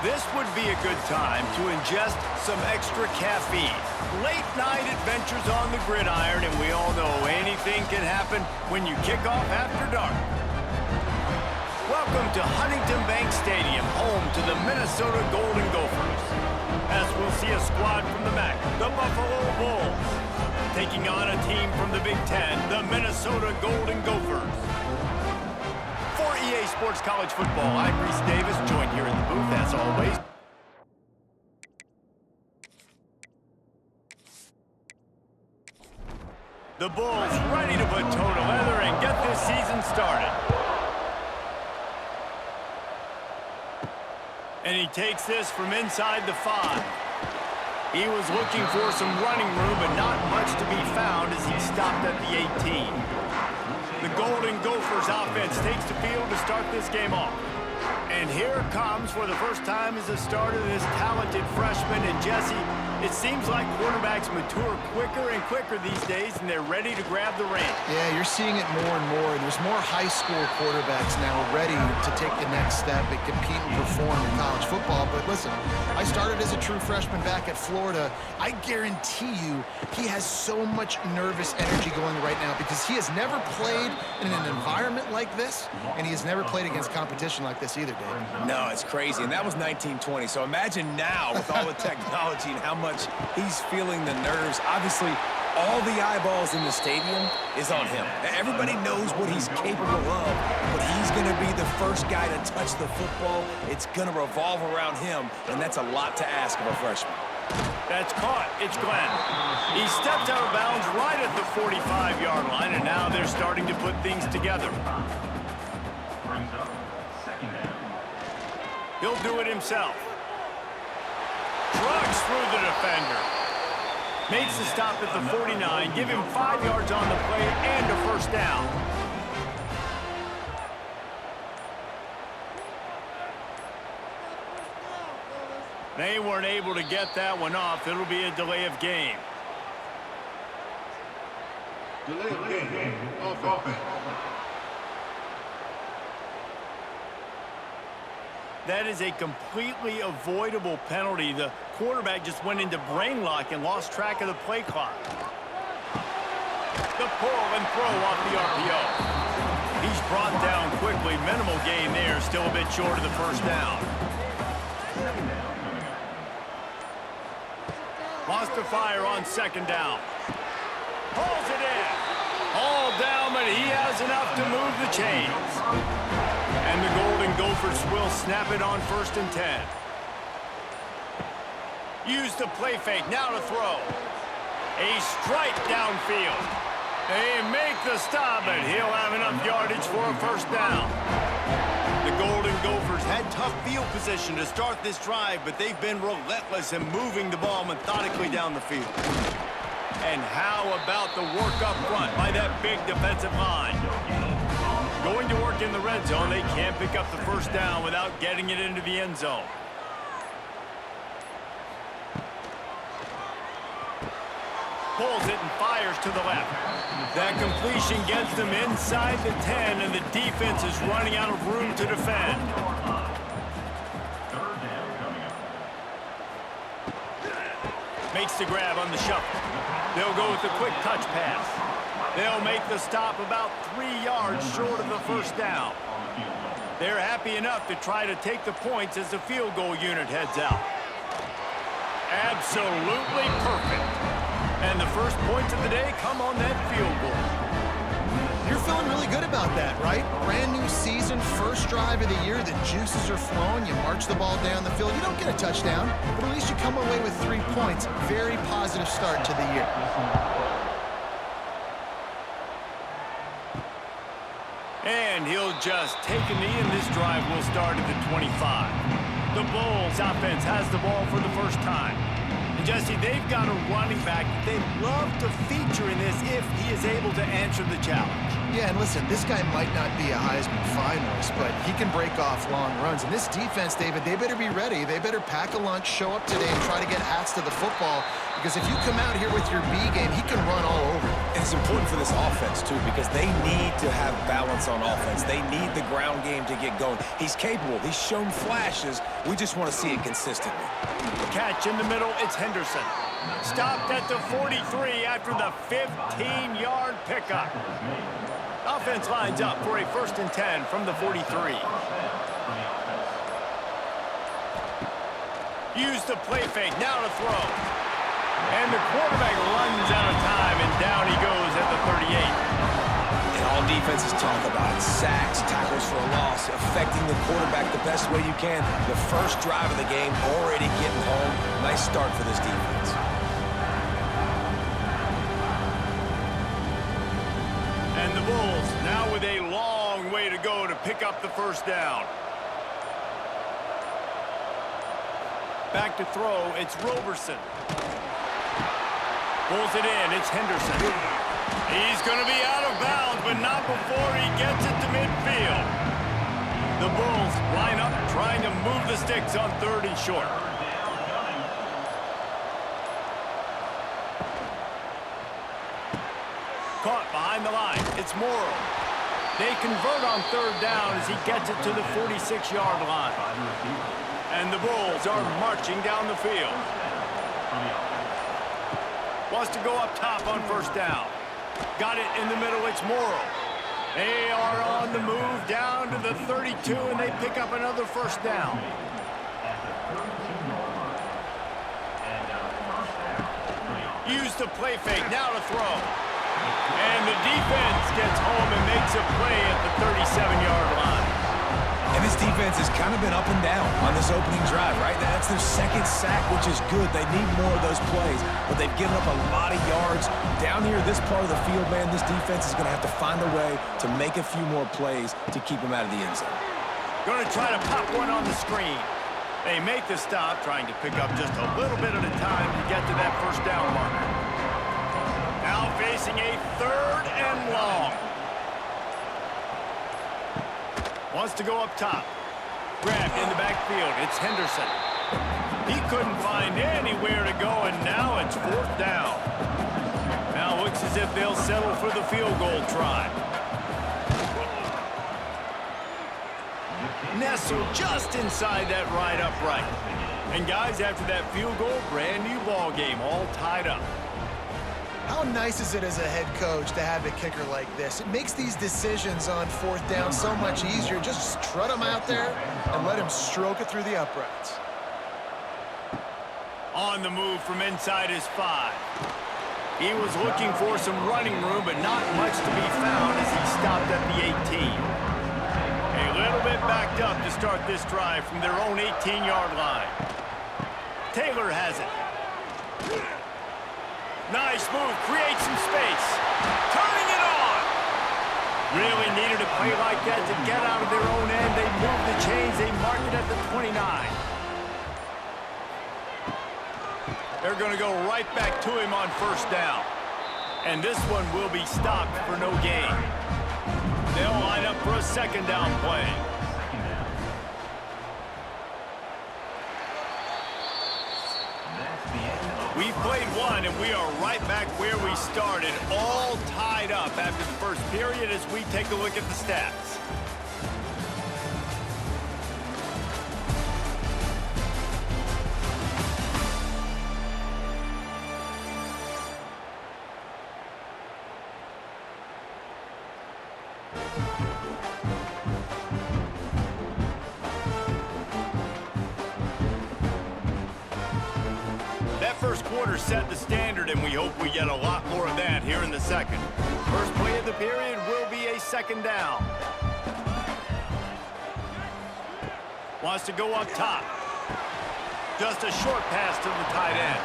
This would be a good time to ingest some extra caffeine. Late night adventures on the gridiron, and we all know anything can happen when you kick off after dark. Welcome to Huntington Bank Stadium, home to the Minnesota Golden Gophers. As we'll see a squad from the MAC, the Buffalo Bulls, taking on a team from the Big Ten, the Minnesota Golden Gophers. For EA Sports College Football, I'm Reese Davis, joined here in the booth, as always. The Bulls ready to put toe to leather and get this season started. And he takes this from inside the 5. He was looking for some running room, but not much to be found as he stopped at the 18. The Golden Gophers offense takes the field to start this game off. And here comes, for the first time as a starter, this talented freshman. And Jesse, it seems like quarterbacks mature quicker and quicker these days, and they're ready to grab the reins. Yeah, you're seeing it more and more. There's more high school quarterbacks now ready to take the next step and compete and perform in college football. But listen, I started as a true freshman back at Florida. I guarantee you he has so much nervous energy going right now because he has never played in an environment like this, and he has never played against competition like this either, Dave. No, it's crazy, and that was 1920. So imagine now with all the technology and how much he's feeling the nerves. Obviously, all the eyeballs in the stadium is on him. Everybody knows what he's capable of, but he's going to be the first guy to touch the football. It's going to revolve around him, and that's a lot to ask of a freshman. That's caught. It's Glenn. He stepped out of bounds right at the 45-yard line, and now they're starting to put things together. He'll do it himself. Drugs through the defender. Makes the stop at the 49. Give him 5 yards on the play and a first down. They weren't able to get that one off. It'll be a delay of game. Delay of game. Offense. That is a completely avoidable penalty. The quarterback just went into brain lock and lost track of the play clock. The pull and throw off the RPO. He's brought down quickly. Minimal gain there, still a bit short of the first down. Lost to fire on second down. Pulls it in. All down, but he has enough to move the chains. And the Golden Gophers will snap it on 1st and 10. Use the play fake, now to throw. A strike downfield. They make the stop, but he'll have enough yardage for a first down. The Golden Gophers had tough field position to start this drive, but they've been relentless in moving the ball methodically down the field. And how about the work up front by that big defensive line? Going to work in the red zone, they can't pick up the first down without getting it into the end zone. Pulls it and fires to the left. That completion gets them inside the 10, and the defense is running out of room to defend. Makes the grab on the shuffle. They'll go with the quick touch pass. They'll make the stop about 3 yards short of the first down. They're happy enough to try to take the points as the field goal unit heads out. Absolutely perfect. And the first points of the day come on that field goal. You're feeling really good about that, right? Brand new season, first drive of the year, the juices are flowing, you march the ball down the field. You don't get a touchdown, but at least you come away with 3 points. Very positive start to the year. And he'll just take a knee, and this drive will start at the 25. The Bulls offense has the ball for the first time. And Jesse, they've got a running back that they'd love to feature in this if he is able to answer the challenge. Yeah, and listen, this guy might not be a Heisman finalist, but he can break off long runs. And this defense, David, they better be ready. They better pack a lunch, show up today, and try to get hats to the football. Because if you come out here with your B game, he can run all over. And it's important for this offense, too, because they need to have balance on offense. They need the ground game to get going. He's capable. He's shown flashes. We just want to see it consistently. Catch in the middle. It's Henderson. Stopped at the 43 after the 15-yard pickup. Offense lines up for a 1st and 10 from the 43. Use the play fake. Now to throw. And the quarterback runs out of time, and down he goes at the 38. And all defenses talk about it. Sacks, tackles for a loss, affecting the quarterback the best way you can. The first drive of the game, already getting home. Nice start for this defense. And the Bulls now with a long way to go to pick up the 1st down. Back to throw, it's Roberson. Pulls it in, it's Henderson. He's going to be out of bounds, but not before he gets it to midfield. The Bulls line up trying to move the sticks on 3rd and short. Caught behind the line, it's Morrow. They convert on 3rd down as he gets it to the 46-yard line. And the Bulls are marching down the field. Wants to go up top on 1st down. Got it in the middle, it's Morrow. They are on the move down to the 32, and they pick up another 1st down. Use the play fake, now to throw. And the defense gets home and makes a play at the 37-yard line. And this defense has kind of been up and down on this opening drive, right? That's their 2nd sack, which is good. They need more of those plays, but they've given up a lot of yards. Down here, this part of the field, man, this defense is going to have to find a way to make a few more plays to keep them out of the end zone. Going to try to pop one on the screen. They make the stop, trying to pick up just a little bit at a time to get to that 1st down marker. Now facing a 3rd and long. Wants to go up top. Grabbed in the backfield. It's Henderson. He couldn't find anywhere to go, and now it's 4th down. Now looks as if they'll settle for the field goal try. Nestled just inside that right upright. And guys, after that field goal, brand new ball game, all tied up. How nice is it as a head coach to have a kicker like this? It makes these decisions on 4th down so much easier. Just strut him out there and let him stroke it through the uprights. On the move from inside his 5. He was looking for some running room, but not much to be found as he stopped at the 18. A little bit backed up to start this drive from their own 18-yard line. Taylor has it. Nice move, creates some space. Turning it on! Really needed a play like that to get out of their own end. They move the chains, they mark it at the 29. They're going to go right back to him on 1st down. And this one will be stopped for no gain. They'll line up for a 2nd down play. We've played one, and we are right back where we started, all tied up after the 1st period as we take a look at the stats. First quarter set the standard, and we hope we get a lot more of that here in the 2nd. First play of the period will be a 2nd down. Wants to go up top. Just a short pass to the tight end.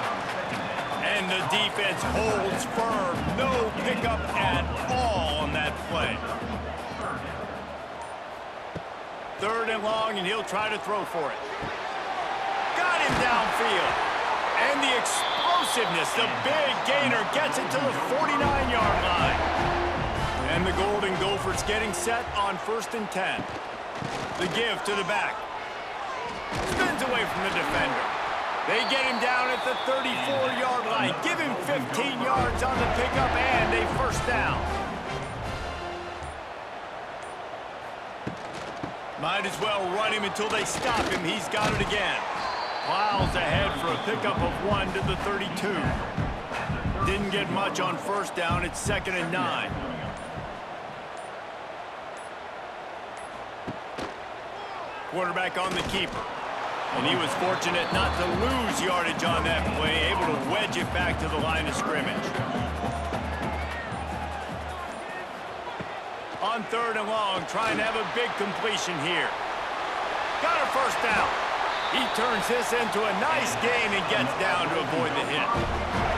And the defense holds firm. No pickup at all on that play. 3rd and long, and he'll try to throw for it. Got him downfield. And the explosiveness, the big gainer gets it to the 49-yard line. And the Golden Gophers getting set on 1st and 10. The give to the back. Spins away from the defender. They get him down at the 34-yard line. Give him 15 yards on the pickup and a 1st Might as well run him until they stop him. He's got it again. Plows ahead for a pickup of 1 to the 32. Didn't get much on first down. It's 2nd and 9. Quarterback on the keeper. And he was fortunate not to lose yardage on that play, able to wedge it back to the line of scrimmage. On 3rd and long, trying to have a big completion here. Got a first down. He turns this into a nice gain and gets down to avoid the hit.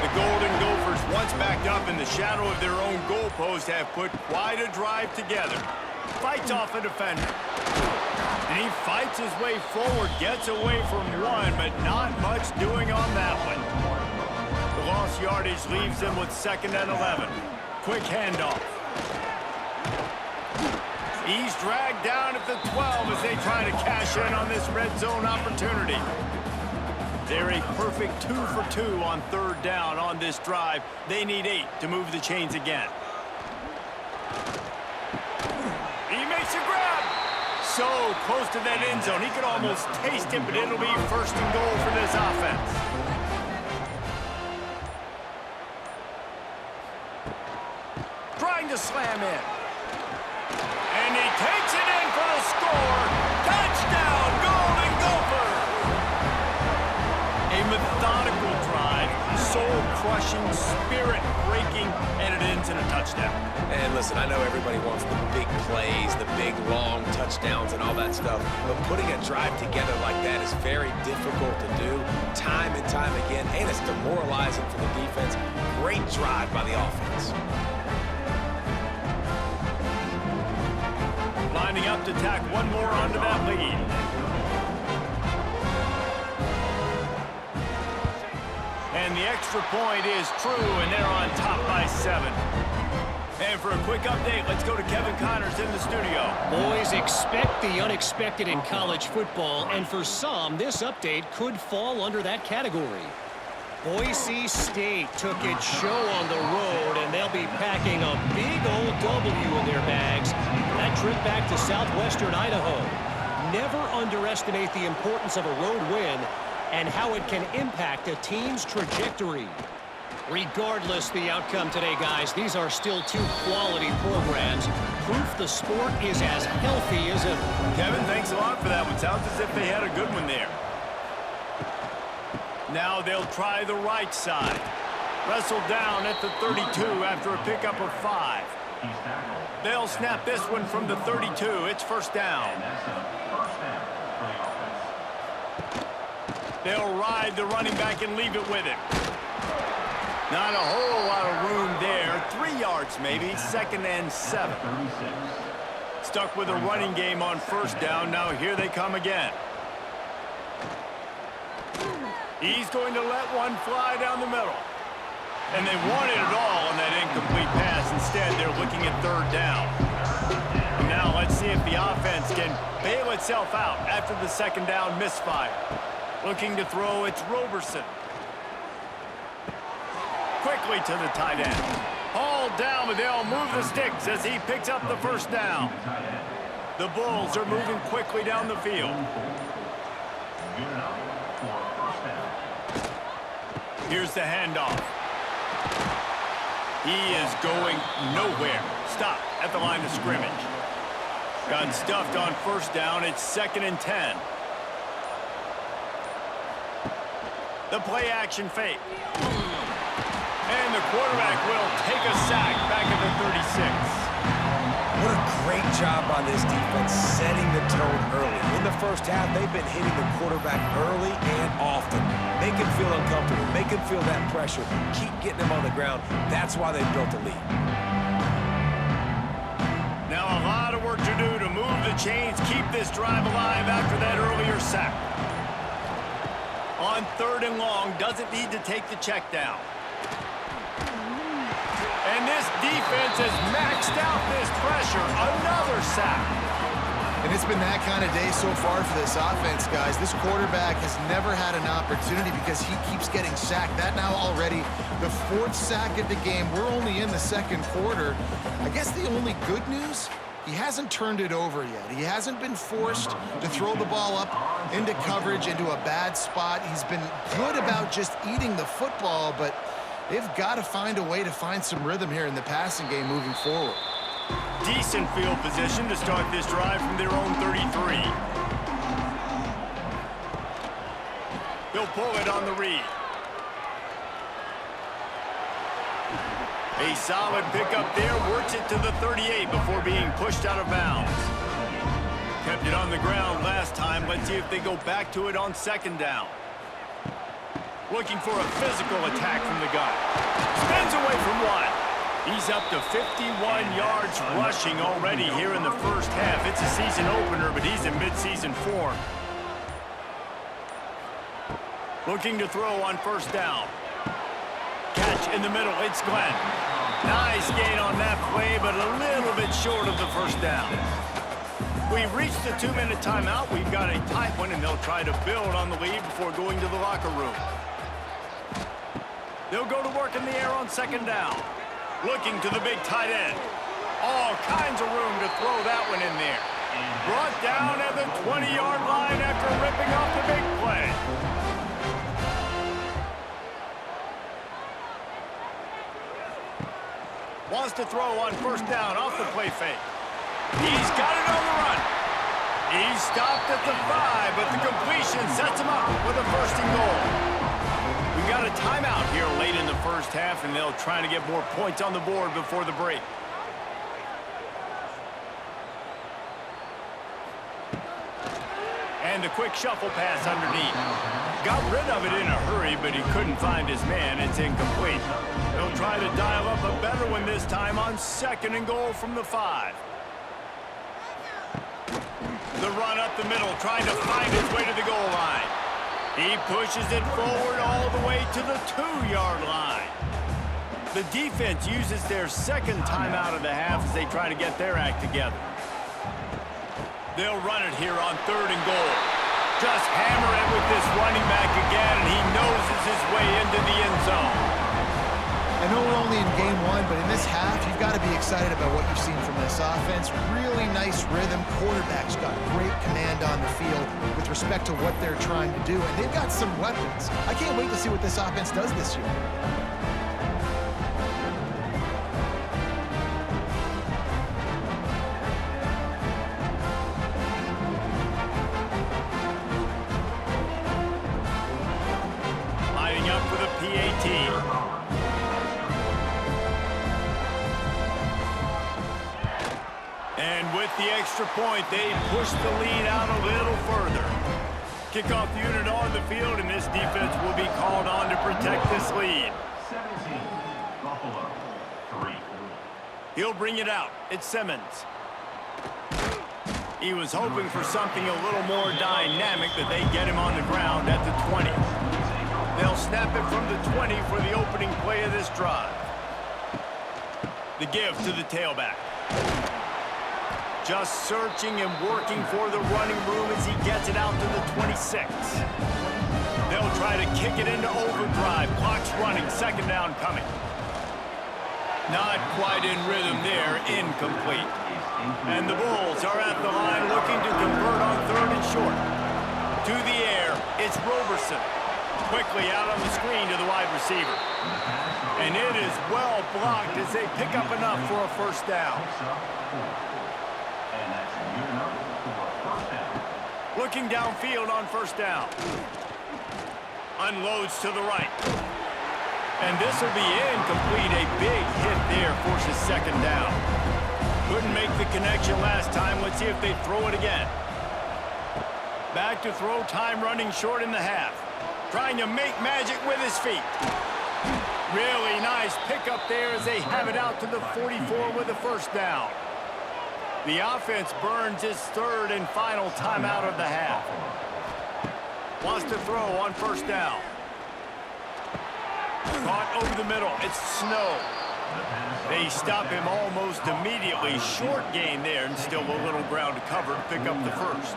The Golden Gophers, once backed up in the shadow of their own goalpost, have put quite a drive together. Fights off a defender. And he fights his way forward, gets away from one, but not much doing on that one. The lost yardage leaves them with 2nd and 11. Quick handoff. He's dragged down at the 12 as they try to cash in on this red zone opportunity. They're a perfect 2 for 2 on 3rd down on this drive. They need 8 to move the chains again. He makes a grab. So close to that end zone. He could almost taste it, but it'll be 1st and goal for this offense. Trying to slam in. And he takes it in for the score. Touchdown, Golden Gophers! A methodical drive, soul-crushing, spirit-breaking, and it ends in a touchdown. And listen, I know everybody wants the big plays, the big, long touchdowns and all that stuff, but putting a drive together like that is very difficult to do time and time again, and it's demoralizing for the defense. Great drive by the offense. Lining up to tack one more onto that lead. And the extra point is true, and they're on top by 7. And for a quick update, let's go to Kevin Connors in the studio. Boys, expect the unexpected in college football, and for some, this update could fall under that category. Boise State took its show on the road, and they'll be packing a big old W in their bags. That trip back to southwestern Idaho. Never underestimate the importance of a road win and how it can impact a team's trajectory. Regardless the outcome today, guys, these are still 2 quality programs. Proof the sport is as healthy as ever. Kevin, thanks a lot for that one. Sounds as if they had a good one there. Now they'll try the right side. Wrestled down at the 32 after a pickup of 5. They'll snap this one from the 32. It's 1st down. They'll ride the running back and leave it with him. Not a whole lot of room there. 3 yards maybe. 2nd and 7. Stuck with a running game on 1st down. Now here they come again. He's going to let one fly down the middle. And they wanted it all on that incomplete pass. Instead, they're looking at 3rd down. And now let's see if the offense can bail itself out after the 2nd down misfire. Looking to throw, it's Roberson. Quickly to the tight end. Hauled down, but they'll move the sticks as he picks up the 1st down. The Bulls are moving quickly down the field. Here's the handoff. He is going nowhere. Stop at the line of scrimmage. Got stuffed on 1st down. It's 2nd and 10. The play action fake. And the quarterback will take a sack back at the 36. What a great job by this defense setting the tone early. In the 1st half, they've been hitting the quarterback early and often. Make him feel uncomfortable. Make him feel that pressure. Keep getting him on the ground. That's why they've built a lead. Now a lot of work to do to move the chains, keep this drive alive after that earlier sack. On 3rd and long, doesn't need to take the check down. And this defense has maxed out this pressure. Another sack. And it's been that kind of day so far for this offense, guys. This quarterback has never had an opportunity because he keeps getting sacked. That now already the 4th sack of the game. We're only in the 2nd quarter. I guess the only good news, he hasn't turned it over yet. He hasn't been forced to throw the ball up into coverage, into a bad spot. He's been good about just eating the football, but they've got to find a way to find some rhythm here in the passing game moving forward. Decent field position to start this drive from their own 33. He'll pull it on the read. A solid pickup there, works it to the 38 before being pushed out of bounds. Kept it on the ground last time. Let's see if they go back to it on second down. Looking for a physical attack from the gun. Spins away from one. He's up to 51 yards rushing already here in the first half. It's a season opener, but he's in midseason form. Looking to throw on first down. Catch in the middle, it's Glenn. Nice gain on that play, but a little bit short of the first down. We've reached the 2-minute timeout. We've got a tight one, and they'll try to build on the lead before going to the locker room. They'll go to work in the air on second down. Looking to the big tight end. All kinds of room to throw that one in there. Brought down at the 20-yard line after ripping off the big play. Wants to throw on first down off the play fake. He's got it on the run. He's stopped at the 5, but the completion sets him up with a first and goal. We've got a timeout here late in the first half, and they'll try to get more points on the board before the break. And a quick shuffle pass underneath. Got rid of it in a hurry, but he couldn't find his man. It's incomplete. They'll try to dial up a better one this time on second and goal from the 5. The run up the middle, trying to find his way to the goal line. He pushes it forward all the way to the 2-yard line. The defense uses their second timeout of the half as they try to get their act together. They'll run it here on third and goal. Just hammer it with this running back again, and he noses his way into the end zone. I know we're only in game 1, but in this half, you've got to be excited about what you've seen from this offense. Really nice rhythm. Quarterback's got great command on the field with respect to what they're trying to do, and they've got some weapons. I can't wait to see what this offense does this year. Lining up for the PAT. And with the extra point, they push the lead out a little further. Kickoff unit on the field, and this defense will be called on to protect this lead. 17, Buffalo, 3. He'll bring it out. It's Simmons. He was hoping for something a little more dynamic, but they get him on the ground at the 20. They'll snap it from the 20 for the opening play of this drive. The give to the tailback. Just searching and working for the running room as he gets it out to the 26. They'll try to kick it into overdrive. Clock's running, second down coming. Not quite in rhythm there, incomplete. And the Bulls are at the line looking to convert on third and short. To the air, it's Roberson. Quickly out on the screen to the wide receiver. And it is well blocked as they pick up enough for a first down. Looking downfield on first down. Unloads to the right. And this will be incomplete. A big hit there forces second down. Couldn't make the connection last time. Let's see if they throw it again. Back to throw, time running short in the half. Trying to make magic with his feet. Really nice pickup there as they have it out to the 44 with a first down. The offense burns its third and final timeout of the half. Wants to throw on first down. Caught over the middle. It's Snow. They stop him almost immediately. Short gain there, and still a little ground to cover to pick up the first.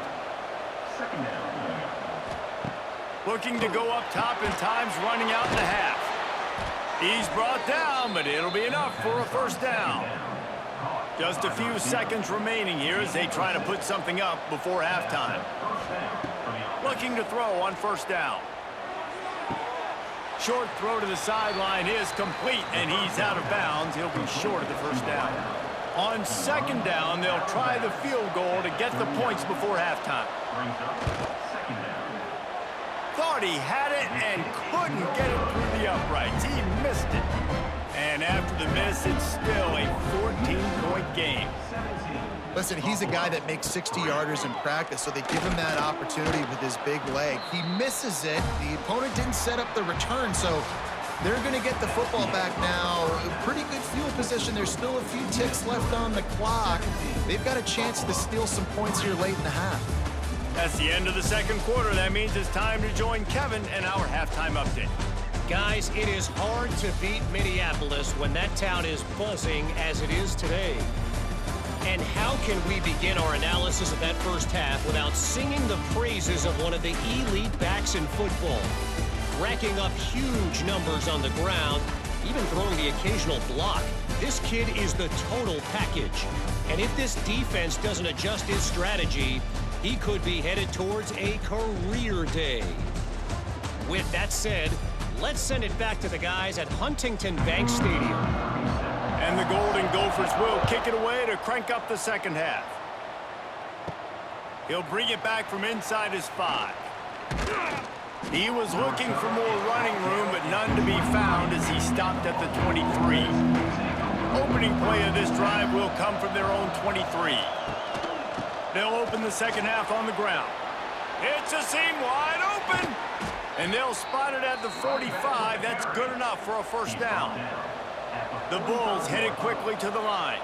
Looking to go up top, and time's running out in the half. He's brought down, but it'll be enough for a first down. Just a few seconds remaining here as they try to put something up before halftime. Looking to throw on first down. Short throw to the sideline is complete, and he's out of bounds. He'll be short of the first down. On second down, they'll try the field goal to get the points before halftime. Thought he had it and couldn't get it through the uprights. He missed it. And after the miss, it's still a 14-point game. Listen, he's a guy that makes 60-yarders in practice, so they give him that opportunity with his big leg. He misses it. The opponent didn't set up the return, so they're going to get the football back now. Pretty good field position. There's still a few ticks left on the clock. They've got a chance to steal some points here late in the half. That's the end of the second quarter. That means it's time to join Kevin and our halftime update. Guys, it is hard to beat Minneapolis when that town is buzzing as it is today. And how can we begin our analysis of that first half without singing the praises of one of the elite backs in football? Racking up huge numbers on the ground, even throwing the occasional block. This kid is the total package. And if this defense doesn't adjust his strategy, he could be headed towards a career day. With that said, let's send it back to the guys at Huntington Bank Stadium. And the Golden Gophers will kick it away to crank up the second half. He'll bring it back from inside his 5. He was looking for more running room, but none to be found as he stopped at the 23. Opening play of this drive will come from their own 23. They'll open the second half on the ground. It's a seam wide open. And they'll spot it at the 45. That's good enough for a first down. The Bulls headed quickly to the line.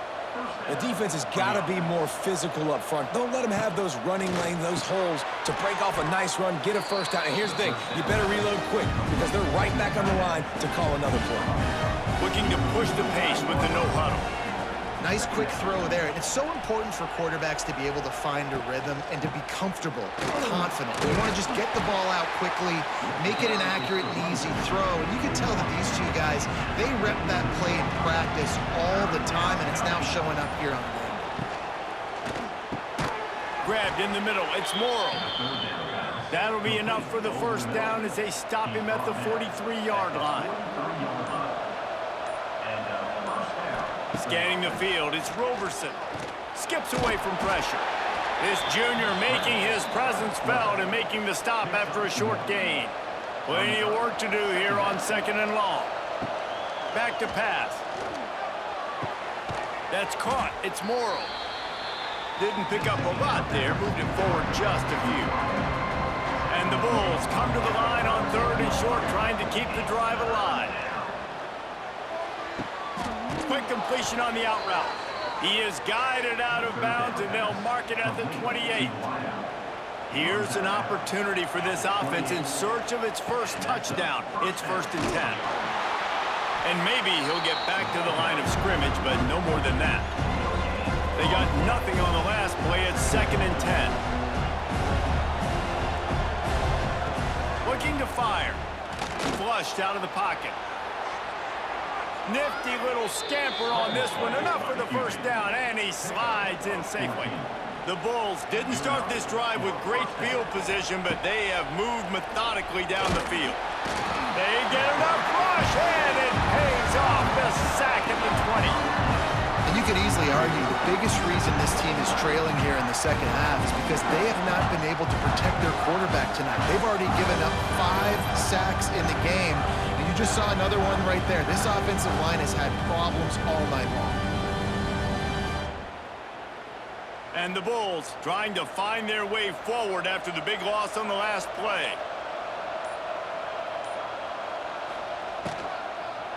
The defense has got to be more physical up front. Don't let them have those running lanes, those holes to break off a nice run, get a first down. And here's the thing, you better reload quick because they're right back on the line to call another play. Looking to push the pace with the no huddle. Nice quick throw there. And it's so important for quarterbacks to be able to find a rhythm and to be comfortable and confident. You want to just get the ball out quickly, make it an accurate and easy throw. And you can tell that these two guys, they rep that play in practice all the time, and it's now showing up here on the end. Grabbed in the middle. It's Morrow. That'll be enough for the first down as they stop him at the 43-yard line. Scanning the field, it's Roberson. Skips away from pressure. This junior making his presence felt and making the stop after a short gain. Plenty of work to do here on second and long. Back to pass. That's caught. It's Morrow. Didn't pick up a lot there. Moved it forward just a few. And the Bulls come to the line on third and short, trying to keep the drive alive. Quick completion on the out route. He is guided out of bounds, and they'll mark it at the 28. Here's an opportunity for this offense in search of its first touchdown. It's first and 10. And maybe he'll get back to the line of scrimmage, but no more than that. They got nothing on the last play. It's second and 10. Looking to fire. Flushed out of the pocket. Nifty little scamper on this one. Enough for the first down, and he slides in safely. The Bulls didn't start this drive with great field position, but they have moved methodically down the field. They get enough rush, and it pays off. The sack at the 20. And you could easily argue the biggest reason this team is trailing here in the second half is because they have not been able to protect their quarterback tonight. They've already given up 5 sacks in the game. You just saw another one right there. This offensive line has had problems all night long. And the Bulls trying to find their way forward after the big loss on the last play.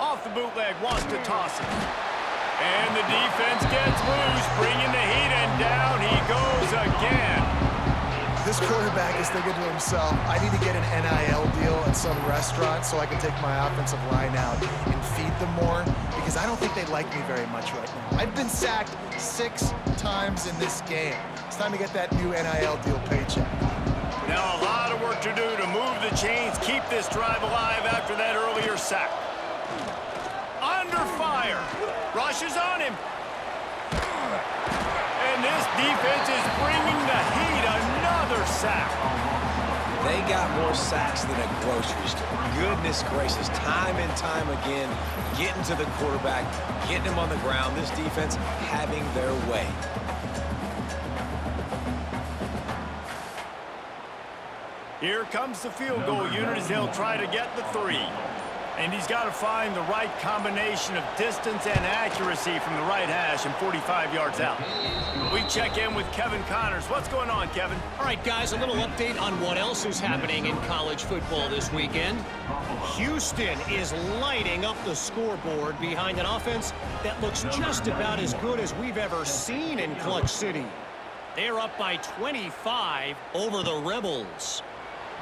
Off the bootleg, wants to toss it. And the defense gets loose, bringing the heat, and down he goes again. This quarterback is thinking to himself, I need to get an NIL deal at some restaurant so I can take my offensive line out and feed them more, because I don't think they like me very much right now. I've been sacked 6 times in this game. It's time to get that new NIL deal paycheck. Now a lot of work to do to move the chains, keep this drive alive after that earlier sack. Under fire. Rushes on him. defense is bringing the heat. Another sack. They got more sacks than a grocery store. Goodness gracious, time and time again, getting to the quarterback, getting him on the ground. This defense having their way. Here comes the field goal unit as they'll try to get the 3. And he's got to find the right combination of distance and accuracy from the right hash and 45 yards out. We check in with Kevin Connors. What's going on, Kevin? All right, guys, a little update on what else is happening in college football this weekend. Houston is lighting up the scoreboard behind an offense that looks just about as good as we've ever seen in Clutch City. They're up by 25 over the Rebels.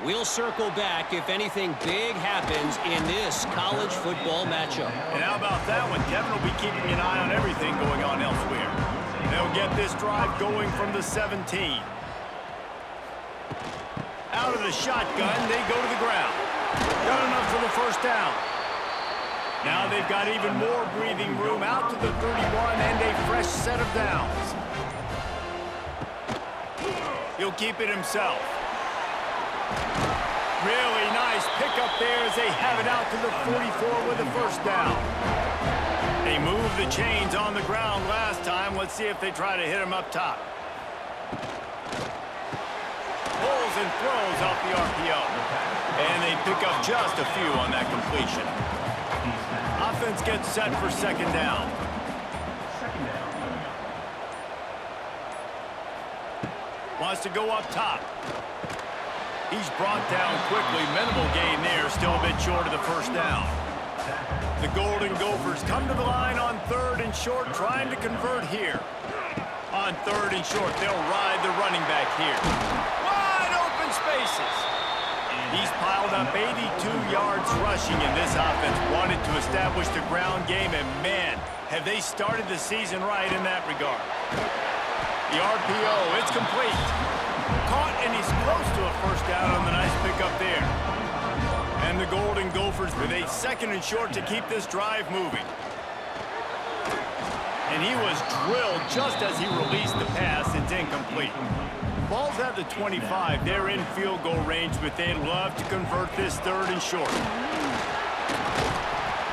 We'll circle back if anything big happens in this college football matchup. And how about that one? Kevin will be keeping an eye on everything going on elsewhere. They'll get this drive going from the 17. Out of the shotgun, they go to the ground. Got enough for the first down. Now they've got even more breathing room out to the 31 and a fresh set of downs. He'll keep it himself. Really nice pickup there as they have it out to the 44 with the first down. They moved the chains on the ground last time. Let's see if they try to hit him up top. Pulls and throws off the RPO. And they pick up just a few on that completion. Offense gets set for second down. Wants to go up top. He's brought down quickly. Minimal gain there. Still a bit short of the first down. The Golden Gophers come to the line on 3rd and short, trying to convert here. On 3rd and short, they'll ride the running back here. Wide open spaces. He's piled up 82 yards rushing, and this offense wanted to establish the ground game, and man, have they started the season right in that regard. The RPO, it's complete. Caught, and he's close to a first down on the nice pickup there. And the Golden Gophers with a 2nd and short to keep this drive moving. And he was drilled just as he released the pass. It's incomplete. Ball's at the 25. They're in field goal range, but they'd love to convert this 3rd and short.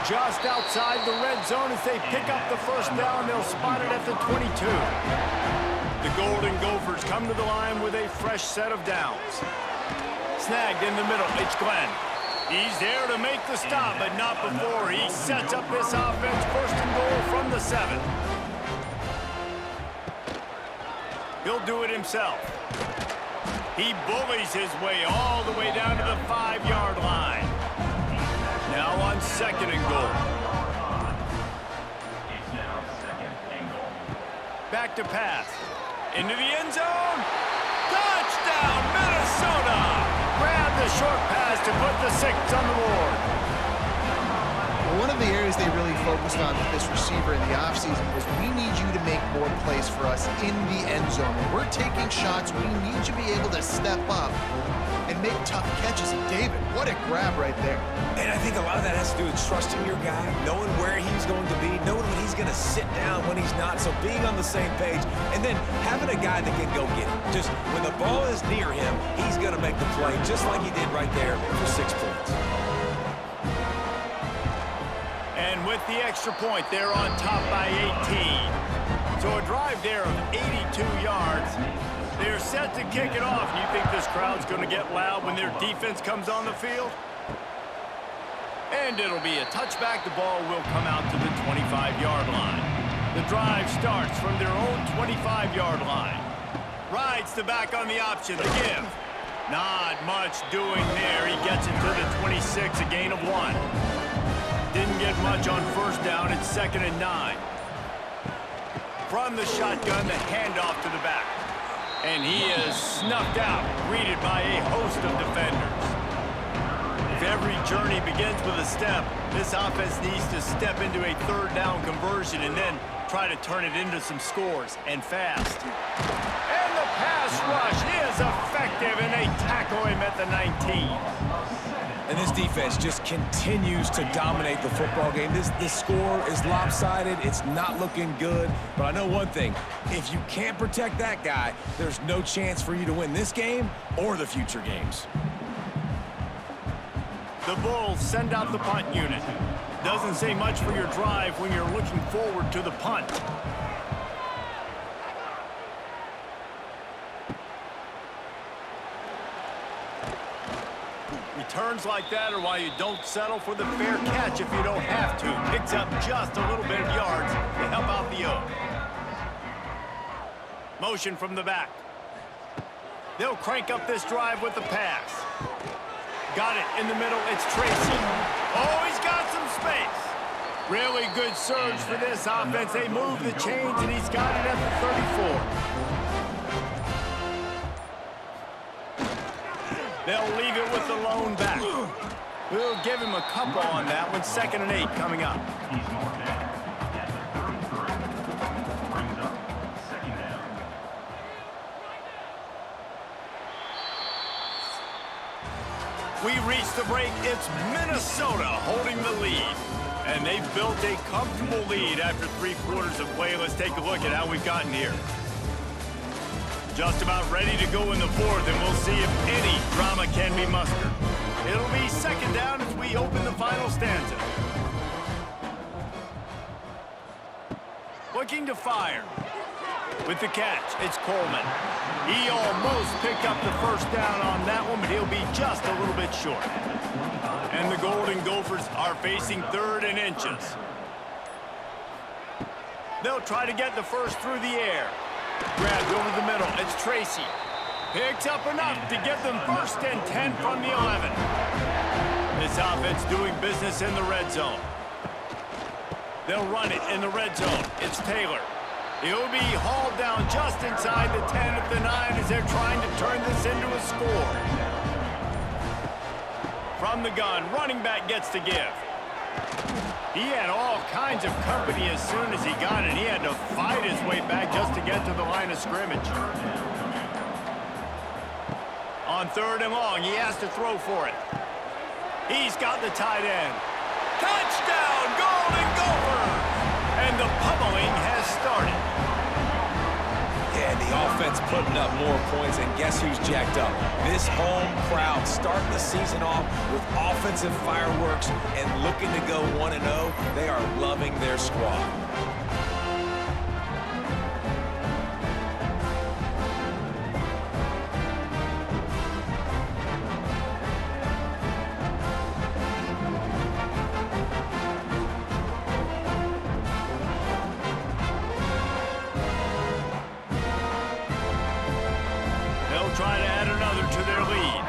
Just outside the red zone as they pick up the first down. They'll spot it at the 22. The Golden Gophers come to the line with a fresh set of downs. Snagged in the middle, it's Glenn. He's there to make the stop, but not before he sets up this offense. 1st and goal from the 7. He'll do it himself. He bullies his way all the way down to the 5-yard line. Now on 2nd and goal. It's now 2nd and goal. Back to pass. Into the end zone. Touchdown, Minnesota! Grab the short pass to put the 6 on the board. One of the areas they really focused on with this receiver in the offseason was we need you to make more plays for us in the end zone. When we're taking shots, we need you to be able to step up and make tough catches. And David, what a grab right there. And I think a lot of that has to do with trusting your guy, knowing where he's going to be, knowing when he's going to sit down, when he's not, so being on the same page, and then having a guy that can go get it. Just when the ball is near him, he's going to make the play, just like he did right there for 6 points. And with the extra point, they're on top by 18. So a drive there of 82 yards. They're set to kick it off. You think this crowd's going to get loud when their defense comes on the field? And it'll be a touchback. The ball will come out to the 25-yard line. The drive starts from their own 25-yard line. Rides the back on the option, the give. Not much doing there. He gets it to the 26, a gain of 1. Didn't get much on first down. It's 2nd and 9. From the shotgun, the handoff to the back. And he is snuffed out, greeted by a host of defenders. If every journey begins with a step, this offense needs to step into a 3rd down conversion and then try to turn it into some scores, and fast. And the pass rush is effective, and they tackle him at the 19. And this defense just continues to dominate the football game. This score is lopsided. It's not looking good. But I know one thing. If you can't protect that guy, there's no chance for you to win this game or the future games. The Bulls send out the punt unit. Doesn't say much for your drive when you're looking forward to the punt. Returns like that are why you don't settle for the fair catch if you don't have to. Picks up just a little bit of yards to help out the O. Motion from the back. They'll crank up this drive with the pass. Got it in the middle. It's Tracy. Oh, he's got some space. Really good surge for this offense. They move the chains, and he's got it at the 34. They'll leave it with the lone back. We'll give him a couple on that one. 2nd and 8 coming up. He's marked down at the 33. Brings up 2nd down. We reach the break. It's Minnesota holding the lead. And they've built a comfortable lead after 3 quarters of play. Let's take a look at how we've gotten here. Just about ready to go in the 4th, and we'll see if any drama can be mustered. It'll be 2nd down as we open the final stanza. Looking to fire. With the catch, it's Coleman. He almost picked up the 1st down on that one, but he'll be just a little bit short. And the Golden Gophers are facing 3rd and inches. They'll try to get the 1st through the air. Grabbed over the middle. It's Tracy. Picks up enough to get them 1st and 10 from the 11. This offense doing business in the red zone. They'll run it in the red zone. It's Taylor. He'll be hauled down just inside the 10 at the 9 as they're trying to turn this into a score. From the gun, running back gets to give. He had all kinds of company as soon as he got it. He had to fight his way back just to get to the line of scrimmage. On 3rd and long, he has to throw for it. He's got the tight end. Touchdown, Golden Gophers! And the pummeling has started. Yeah, the offense putting up more points, and guess who's jacked up? This home crowd starting the season off with offensive fireworks and looking to go 1-0. They are loving their squad. Try to add another to their lead.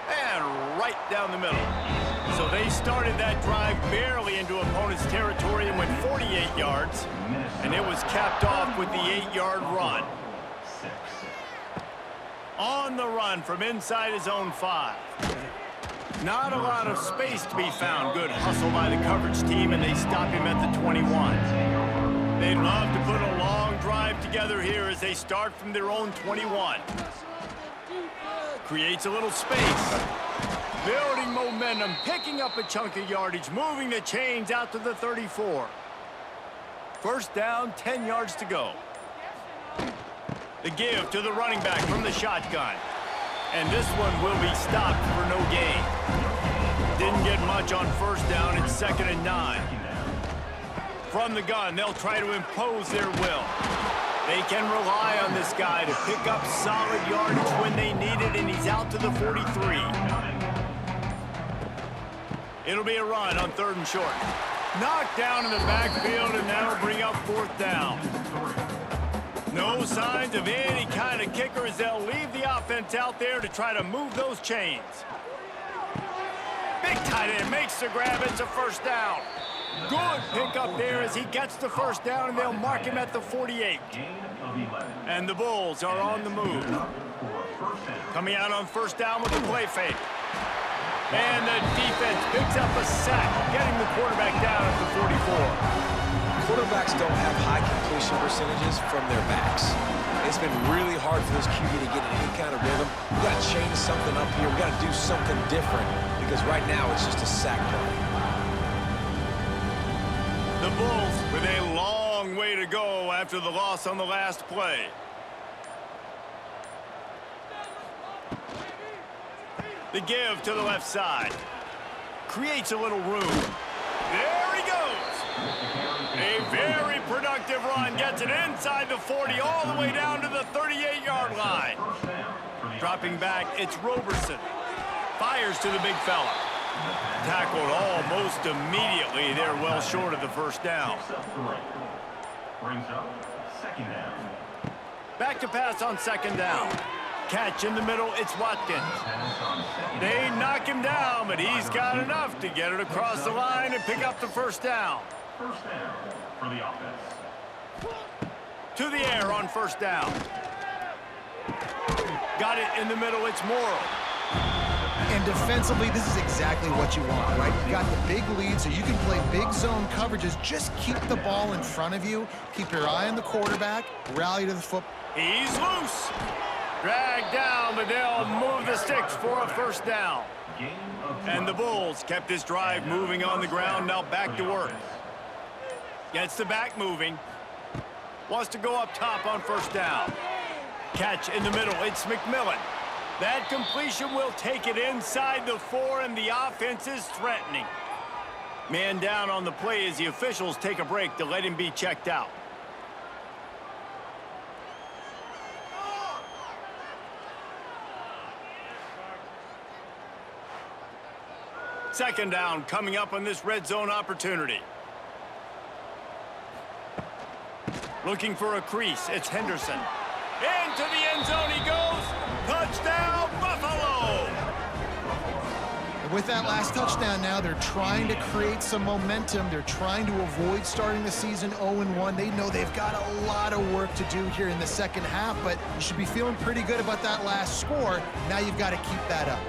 And right down the middle. So they started that drive barely into opponent's territory and went 48 yards. And it was capped off with the 8-yard run. On the run from inside his own 5. Not a lot of space to be found. Good hustle by the coverage team, and they stop him at the 21. They'd love to put a long drive together here as they start from their own 21. Creates a little space. Building momentum, picking up a chunk of yardage, moving the chains out to the 34. 1st down, 10 yards to go. The give to the running back from the shotgun. And this one will be stopped for no gain. Didn't get much on 1st down. It's 2nd and 9. From the gun, they'll try to impose their will. They can rely on this guy to pick up solid yardage when they need it, and he's out to the 43. It'll be a run on 3rd and short. Knocked down in the backfield, and that'll bring up 4th down. No signs of any kind of kicker as they'll leave the offense out there to try to move those chains. Big tight end makes the grab. It's a 1st down. Good pick up there as he gets the 1st down, and they'll mark him at the 48. And the Bulls are on the move. Coming out on 1st down with a play fake. And the defense picks up a sack, getting the quarterback down at the 44. quarterbacks don't have high completion percentages from their backs. It's been really hard for this QB to get in any kind of rhythm. We've got to change something up here. We've got to do something different because right now it's just a sack play. The Bulls with a long way to go after the loss on the last play. The give to the left side. Creates a little room. There he goes. A very productive run. Gets it inside the 40 all the way down to the 38-yard line. Dropping back, it's Roberson. Fires to the big fella. Tackled almost immediately. They're well short of the first down. Brings up second down. Back to pass on second down. Catch in the middle, it's Watkins. They knock him down, but he's got enough to get it across the line and pick up the first down. First down for the offense. To the air on first down. Got it in the middle, it's Morrow. And defensively, this is exactly what you want, right? You got the big lead, so you can play big zone coverages. Just keep the ball in front of you. Keep your eye on the quarterback. Rally to the foot. He's loose. Dragged down, but they'll move the sticks for a first down. And the Bulls kept this drive moving on the ground. Now back to work. Gets the back moving. Wants to go up top on first down. Catch in the middle. It's McMillan. That completion will take it inside the 4, and the offense is threatening. Man down on the play as the officials take a break to let him be checked out. Second down coming up on this red zone opportunity. Looking for a crease. It's Henderson. Into the end zone he goes. Touchdown, Buffalo! And with that last touchdown now, they're trying to create some momentum. They're trying to avoid starting the season 0-1. They know they've got a lot of work to do here in the second half, but you should be feeling pretty good about that last score. Now you've got to keep that up.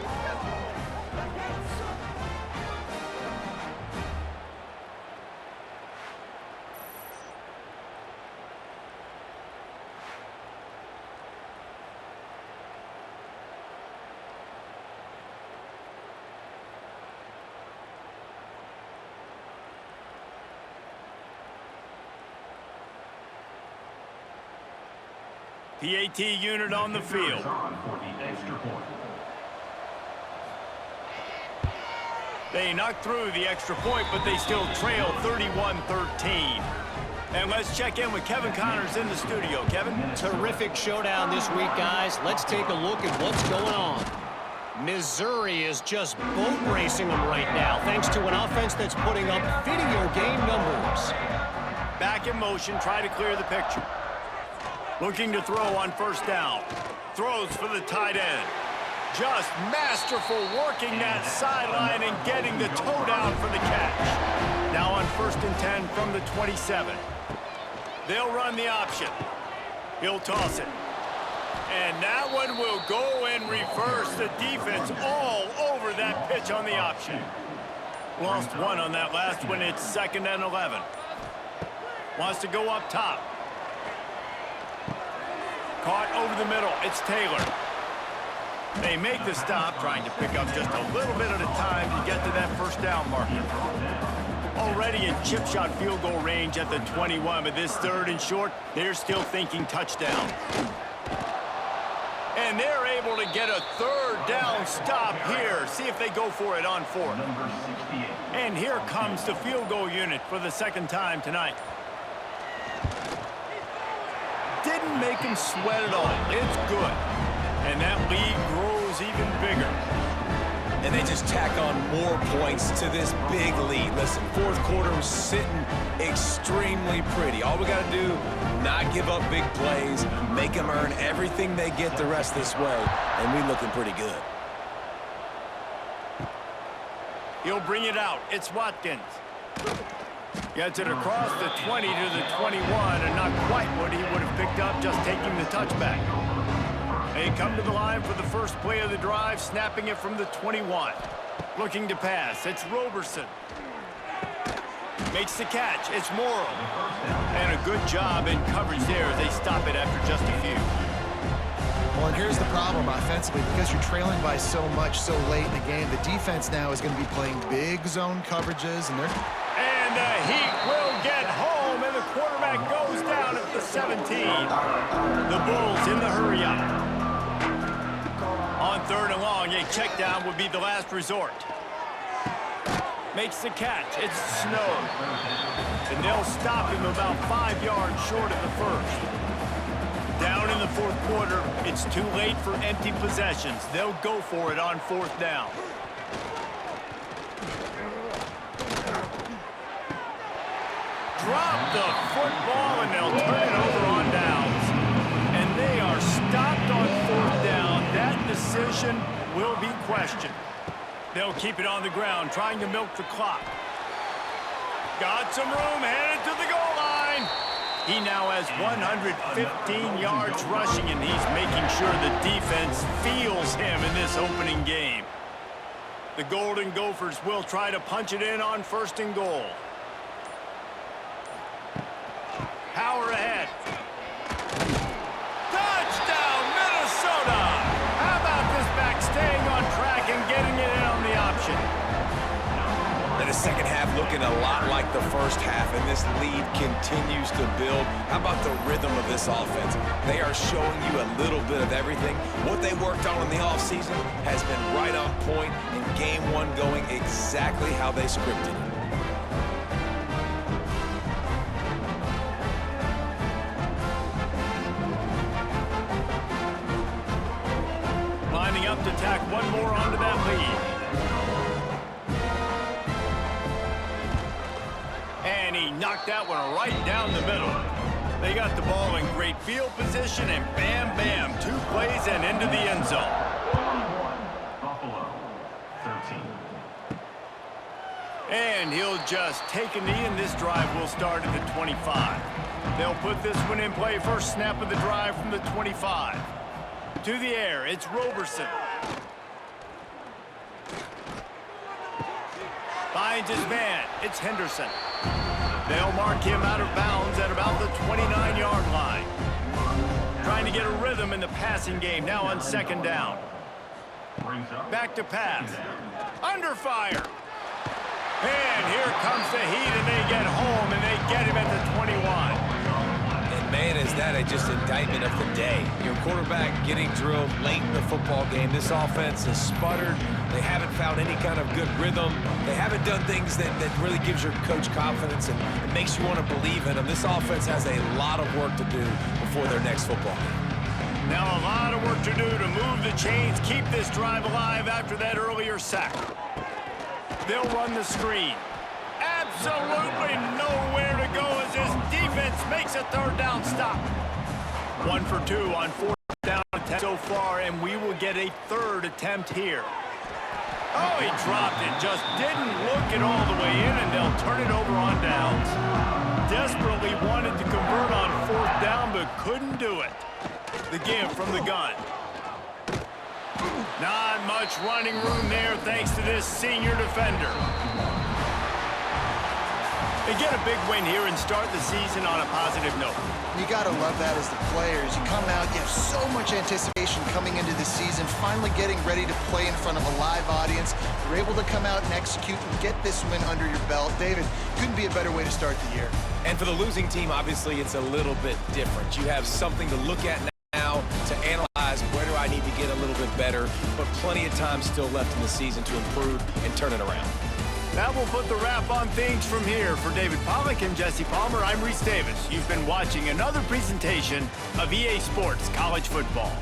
PAT unit on the field. They knocked through the extra point, but they still trail 31-13. And let's check in with Kevin Connors in the studio. Kevin? Terrific showdown this week, guys. Let's take a look at what's going on. Missouri is just boat racing them right now, thanks to an offense that's putting up video game numbers. Back in motion, try to clear the picture. Looking to throw on first down. Throws for the tight end. Just masterful working that sideline and getting the toe down for the catch. Now on 1st and 10 from the 27. They'll run the option. He'll toss it. And that one will go in reverse. The defense all over that pitch on the option. Lost one on that last one. It's 2nd and 11. Wants to go up top. Caught over the middle. It's Taylor. They make the stop, trying to pick up just a little bit at a time to get to that first down marker. Already in chip shot field goal range at the 21, but this 3rd and short, they're still thinking touchdown. And they're able to get a 3rd down stop here. See if they go for it on 4th. And here comes the field goal unit for the 2nd time tonight. Didn't make him sweat at all. It's good. And that lead grows even bigger. And they just tack on more points to this big lead. Listen, 4th quarter was sitting extremely pretty. All we got to do, not give up big plays, make them earn everything they get the rest this way, and we looking pretty good. He'll bring it out. It's Watkins. Gets it across the 20 to the 21, and not quite what he would have picked up just taking the touchback. They come to the line for the first play of the drive, snapping it from the 21. Looking to pass. It's Roberson. Makes the catch. It's Morrow. And a good job in coverage there. They stop it after just a few. Well, and here's the problem offensively. Because you're trailing by so much so late in the game, the defense now is going to be playing big zone coverages. And the Heat will get home, and the quarterback goes down at the 17. The Bulls in the hurry-up. On 3rd and long, a check down would be the last resort. Makes the catch. It's Snow. And they'll stop him about 5 yards short of the first. Down in the 4th quarter, it's too late for empty possessions. They'll go for it on 4th down. Drop the football, and they'll turn it over on downs. And they are stopped on 4th down. That decision will be questioned. They'll keep it on the ground, trying to milk the clock. Got some room, headed to the goal line. He now has 115 yards rushing, and he's making sure the defense feels him in this opening game. The Golden Gophers will try to punch it in on 1st and goal. Power ahead. Touchdown, Minnesota! How about this back staying on track and getting it in on the option? And the second half looking a lot like the first half, and this lead continues to build. How about the rhythm of this offense? They are showing you a little bit of everything. What they worked on in the offseason has been right on point, and game 1 going exactly how they scripted it. Lining up to tack one more onto that lead. And he knocked that one right down the middle. They got the ball in great field position, and bam, bam, 2 plays and into the end zone. Buffalo, 13. And he'll just take a knee, and this drive will start at the 25. They'll put this one in play. First snap of the drive from the 25. To the air, it's Roberson. Finds his man, it's Henderson. They'll mark him out of bounds at about the 29-yard line. Trying to get a rhythm in the passing game, now on 2nd down. Back to pass. Under fire. And here comes the Heat, and they get home, and they get him at the 21. Man, is that just indictment of the day. Your quarterback getting drilled late in the football game. This offense has sputtered. They haven't found any kind of good rhythm. They haven't done things that really gives your coach confidence and it makes you want to believe in them. This offense has a lot of work to do before their next football game. Now a lot of work to do to move the chains, keep this drive alive after that earlier sack. They'll run the screen. Absolutely nowhere to go as this defense makes a 3rd down stop. 1 for 2 on 4th down attempt so far, and we will get a 3rd attempt here. Oh, he dropped it. Just didn't look it all the way in, and they'll turn it over on downs. Desperately wanted to convert on 4th down, but couldn't do it. The give from the gun. Not much running room there thanks to this senior defender. They get a big win here and start the season on a positive note. You got to love that as the players. You come out, you have so much anticipation coming into the season, finally getting ready to play in front of a live audience. You're able to come out and execute and get this win under your belt. David, couldn't be a better way to start the year. And for the losing team, obviously, it's a little bit different. You have something to look at now to analyze where do I need to get a little bit better, but plenty of time still left in the season to improve and turn it around. That will put the wrap on things from here. For David Pollack and Jesse Palmer, I'm Reese Davis. You've been watching another presentation of EA Sports College Football.